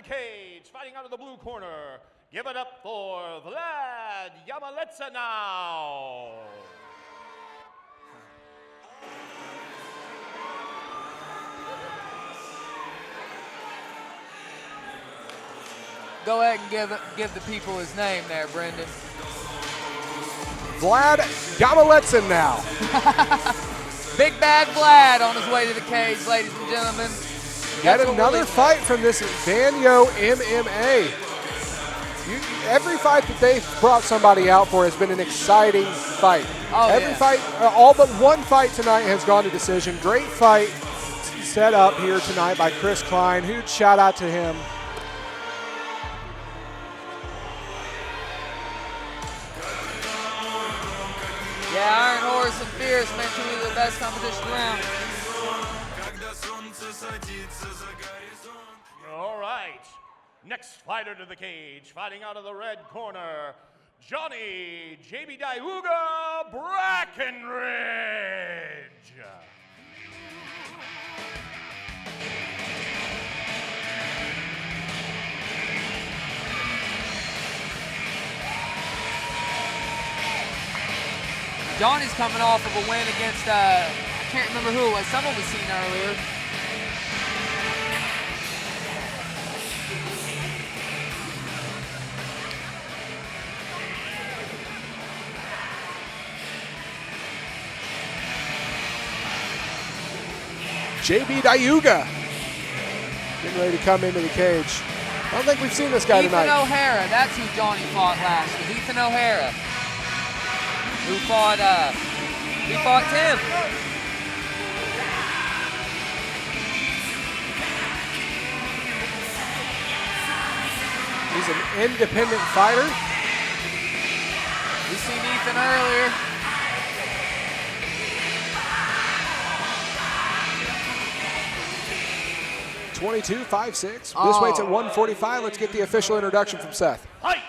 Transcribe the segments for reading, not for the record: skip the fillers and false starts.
cage, fighting out of the blue corner. Give it up for Vlad Yamaletdzina now. Go ahead and give the people his name there, Brendan. Vlad Yamaletdzina now. Big Bad Vlad on his way to the cage, ladies and gentlemen. Yet another fight from this Banyo MMA. Every fight that they've brought somebody out for has been an exciting fight. Every fight, all but one fight tonight has gone to decision. Great fight set up here tonight by Chris Klein. Huge shout out to him. Yeah, Iron Horse and Fierce, man, two of the best competition around. All right. Next fighter to the cage, fighting out of the red corner, Johhny JB Dayuga Brackenridge. Johhny's coming off of a win against, I can't remember who it was, someone was seen earlier. JB Dayuga getting ready to come into the cage. I don't think we've seen this guy tonight. Ethan O'Hara, that's who Johhny fought last. Was Ethan O'Hara, who fought Tim. He's an independent fighter. We've seen Ethan earlier. .22.56. This weight's at 145. Let's get the official introduction from Seth. Fight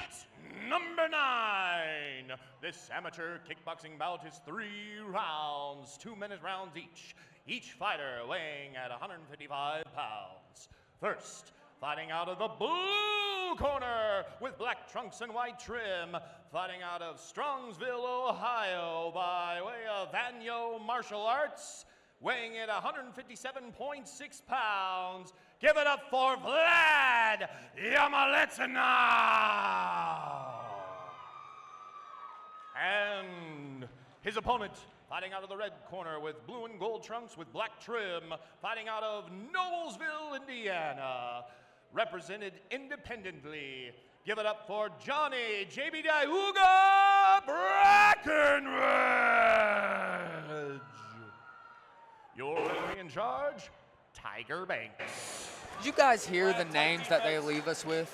number 9. This amateur kickboxing bout is 3 rounds, 2-minute rounds each. Each fighter weighing at 155 pounds. First, fighting out of the blue corner with black trunks and white trim, fighting out of Strongsville, Ohio by way of Banyo Martial Arts, weighing in 157.6 pounds. Give it up for Vlad Yamaletdzina. And his opponent, fighting out of the red corner with blue and gold trunks with black trim, fighting out of Noblesville, Indiana, represented independently. Give it up for Johhny JB Dayuga Brackenridge. Your referee in charge, Tiger Banks. Did you guys hear the names that they leave us with?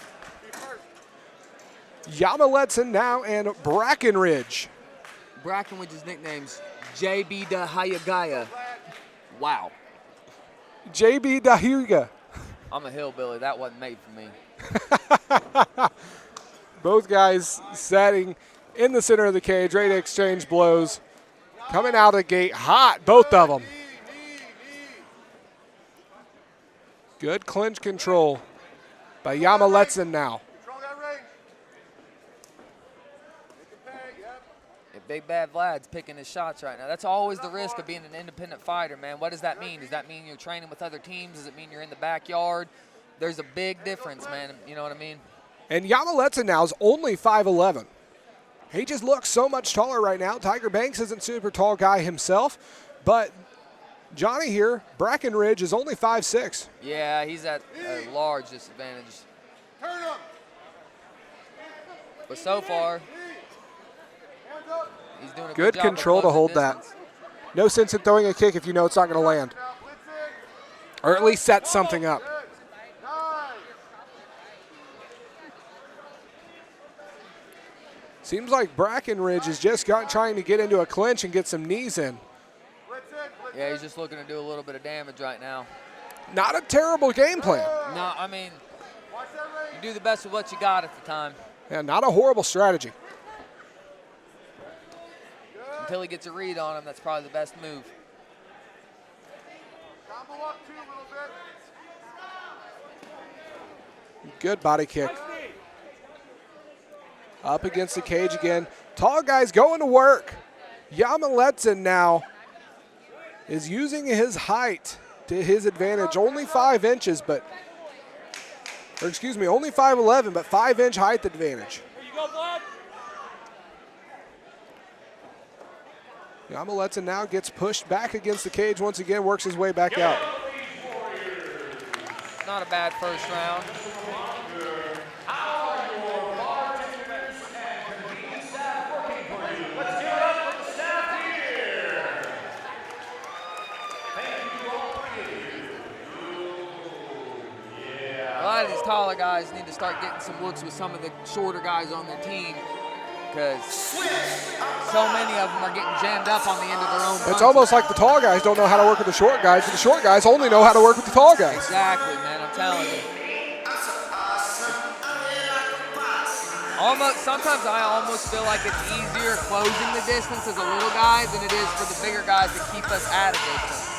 Yamaletdzina now and Brackenridge. Brackenridge's nickname's JB Dayuga. Wow. JB Dayuga. I'm a hillbilly. That wasn't made for me. Both guys sitting in the center of the cage, ready to exchange blows. Coming out of the gate hot, both of them. Good clinch control by Yamaletdzina now. Big Bad Vlad's picking his shots right now. That's always the risk of being an independent fighter, man. What does that mean? Does that mean you're training with other teams? Does it mean you're in the backyard? There's a big difference, man. You know what I mean? And Yamaletdzina now is only 5'11". He just looks so much taller right now. Tiger Banks isn't a super tall guy himself, but Johhny here, Brackenridge, is only 5'6". Yeah, he's at a large disadvantage. But so far, he's doing a good job control to hold that. No sense in throwing a kick if you know it's not going to land. Or at least set something up. Seems like Brackenridge is just trying to get into a clinch and get some knees in. Yeah, he's just looking to do a little bit of damage right now. Not a terrible game plan. No, I mean, you do the best with what you got at the time. Yeah, not a horrible strategy. Until he gets a read on him, that's probably the best move. Good body kick. Up against the cage again. Tall guy's going to work. Yamaletdzina now is using his height to his advantage. Only 5 inches, but, or excuse me, only 5'11", but 5-inch height advantage. Here you go, Vlad. Yamaletdzina now gets pushed back against the cage once again, works his way back out. Not a bad first round. A lot of these taller guys need to start getting some looks with some of the shorter guys on their team, because so many of them are getting jammed up on the end of their own punches. It's almost like the tall guys don't know how to work with the short guys, but the short guys only know how to work with the tall guys. Exactly, man, I'm telling you. Sometimes I almost feel like it's easier closing the distance as a little guy than it is for the bigger guys to keep us at a distance.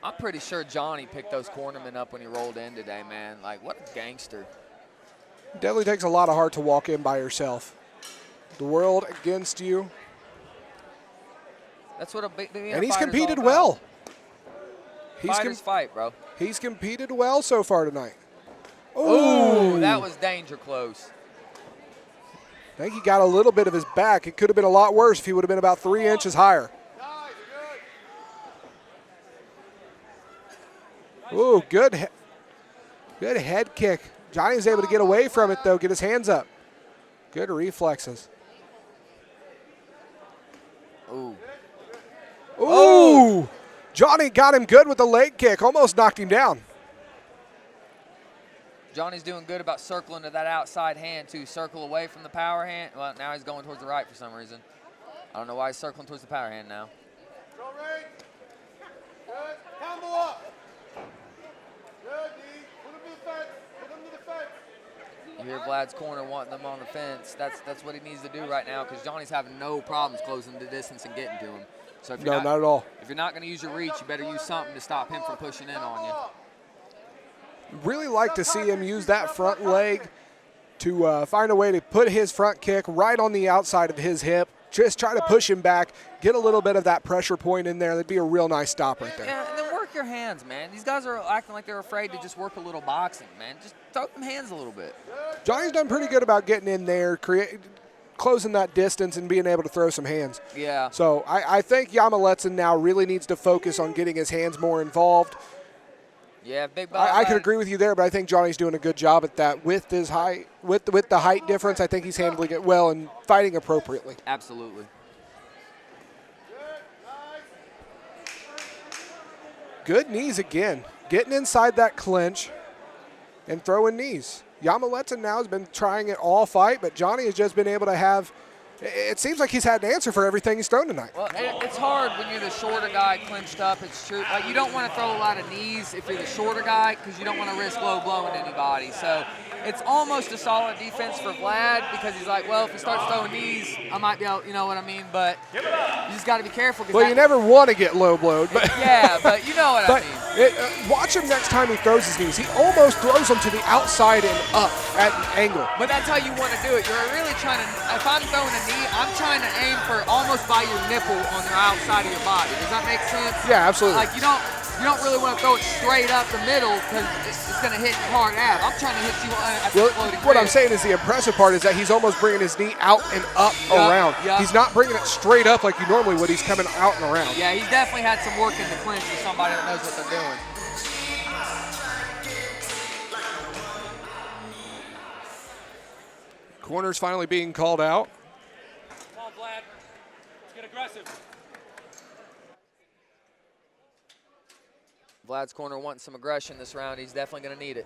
I'm pretty sure Johhny picked those cornermen up when he rolled in today, man. Like, what a gangster. Definitely takes a lot of heart to walk in by yourself. The world against you. That's what a big and he's competed well. Fighters fight, bro. He's competed well so far tonight. Ooh, that was danger close. I think he got a little bit of his back. It could have been a lot worse if he would have been about 3 inches higher. Ooh, good head kick. Johnny's able to get away from it, though, get his hands up. Good reflexes. Ooh. Ooh! Johhny got him good with the leg kick, almost knocked him down. Johnny's doing good about circling to that outside hand, too. Circle away from the power hand. Well, now he's going towards the right for some reason. I don't know why he's circling towards the power hand now. Go right. Good. Combo up. Good, D. Put him to the fence. Put him to the fence. You hear Vlad's corner wanting them on the fence. That's what he needs to do right now, because Johnny's having no problems closing the distance and getting to him. So if you're not at all. If you're not going to use your reach, you better use something to stop him from pushing in on you. Really like to see him use that front leg to find a way to put his front kick right on the outside of his hip. Just try to push him back, get a little bit of that pressure point in there. That'd be a real nice stop right there. Yeah, and then work your hands, man. These guys are acting like they're afraid to just work a little boxing, man. Just throw them hands a little bit. Johnny's done pretty good about getting in there, closing that distance and being able to throw some hands. Yeah. So I think Yamaletdzina now really needs to focus on getting his hands more involved. Yeah, big I could agree with you there, but I think Johnny's doing a good job at that with his height, with the height difference. I think he's handling it well and fighting appropriately. Absolutely. Good knees again, getting inside that clinch and throwing knees. Yamaletdzina now has been trying it all fight, but Johhny has just been able to have. It seems like he's had an answer for everything he's thrown tonight. Well, it's hard when you're the shorter guy clinched up. It's true. Like, you don't want to throw a lot of knees if you're the shorter guy, because you don't want to risk low blowing anybody. So it's almost a solid defense for Vlad, because he's like, well, if he starts throwing knees, I might be able, you know what I mean? But you just got to be careful. Well, you never want to get low blowed. But yeah, but you know what I mean. Watch him next time he throws his knees. He almost throws them to the outside and up at an angle. But that's how you want to do it. You're really trying to, if I'm throwing a knee, I'm trying to aim for almost by your nipple on the outside of your body. Does that make sense? Yeah, absolutely. Like, you don't really want to throw it straight up the middle, because it's going to hit hard ab. I'm trying to hit you at the floating what I'm rib. saying is the impressive part is that he's almost bringing his knee out and up around. Yeah. He's not bringing it straight up like you normally would. He's coming out and around. Yeah, he's definitely had some work in the clinch with somebody that knows what they're doing. Corner's finally being called out. Come on, Vlad. Let's get aggressive. Vlad's corner wanting some aggression this round. He's definitely going to need it.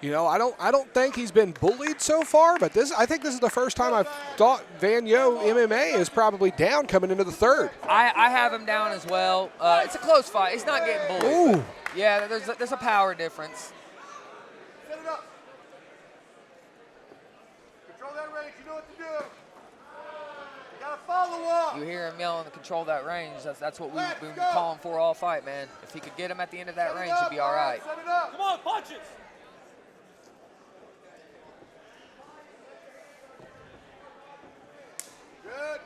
You know, I don't think he's been bullied so far, but I think this is the first time I've thought Van Yo MMA is probably down coming into the third. I have him down as well. It's a close fight. He's not getting bullied. Ooh. Yeah, there's a power difference. Set it up. Control that range. You know what to do. You gotta follow up. You hear him yelling to control that range. That's what we've been go. calling for all fight, man. If he could get him at the end of that range, he'd be all right. Set it up. Come on, punches. Good.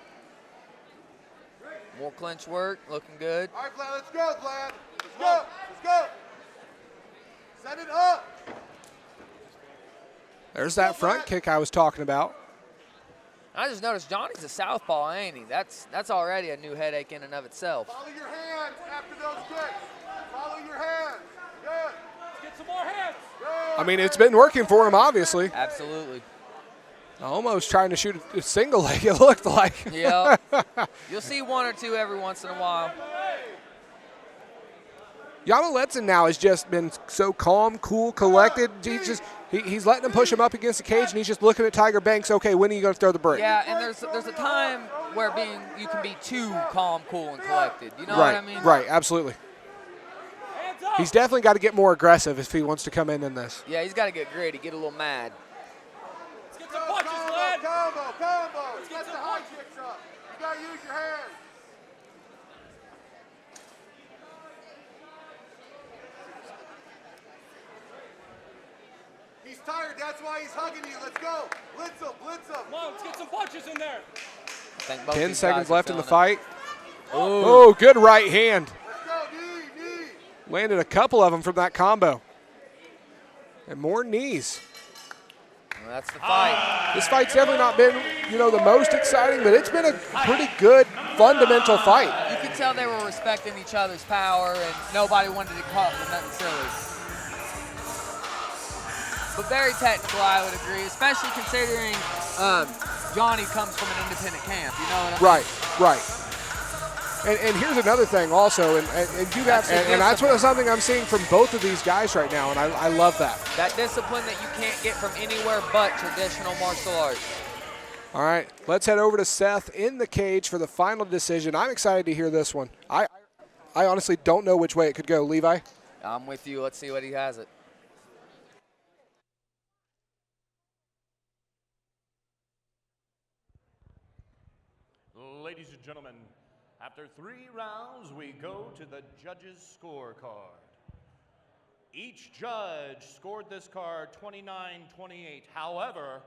More clinch work, looking good. All right, Vlad, let's go, Vlad. Let's go. Let's go. Set it up. There's that front kick I was talking about. I just noticed Johnny's a southpaw, ain't he? That's already a new headache in and of itself. Follow your hands after those kicks. Follow your hands. Good. Let's get some more hands. Good. I mean, it's been working for him, obviously. Absolutely. Almost trying to shoot a single leg, it looked like. Yeah. You'll see one or two every once in a while. Yamaletdzina now has just been so calm, cool, collected. He's letting him push him up against the cage, and he's just looking at Tiger Banks. Okay, when are you going to throw the break? Yeah, and there's a time where you can be too calm, cool, and collected. You know what I mean? Right, absolutely. Hands up. He's definitely got to get more aggressive if he wants to come in this. Yeah, he's got to get gritty, get a little mad. Let's get some punches, Vlad. Combo. Get the high kicks up. You got to use your hands. He's tired. That's why he's hugging you. Let's go. Blitz him. Blitz him. Come on, let's get some punches in there. I think both 10 these seconds guys are left in the feeling it. fight. Oh, good right hand. Let's go. Knee. Landed a couple of them from that combo. And more knees. Well, that's the fight. This fight's definitely not been, the most exciting, but it's been a pretty good fundamental fight. You can tell they were respecting each other's power, and nobody wanted to get caught with nothing silly. But very technical, I would agree, especially considering Johhny comes from an independent camp. You know what I mean? Right. And here's another thing also, and that's something I'm seeing from both of these guys right now, and I love that. That discipline that you can't get from anywhere but traditional martial arts. All right, let's head over to Seth in the cage for the final decision. I'm excited to hear this one. I honestly don't know which way it could go. Levi? I'm with you. Let's see what he has it. Ladies and gentlemen, after 3 rounds, we go to the judges' scorecard. Each judge scored this card 29-28. However,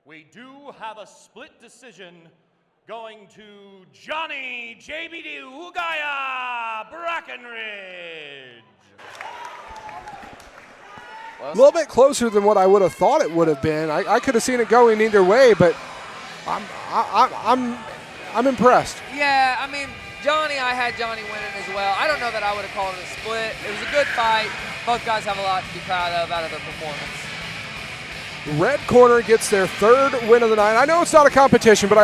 we do have a split decision going to Johhny JBD Ugaya Brackenridge. A little bit closer than what I would have thought it would have been. I could have seen it going either way, but I'm impressed. Yeah, I mean, I had Johhny winning as well. I don't know that I would have called it a split. It was a good fight. Both guys have a lot to be proud of out of their performance. Red corner gets their 3rd win of the night. I know it's not a competition, but I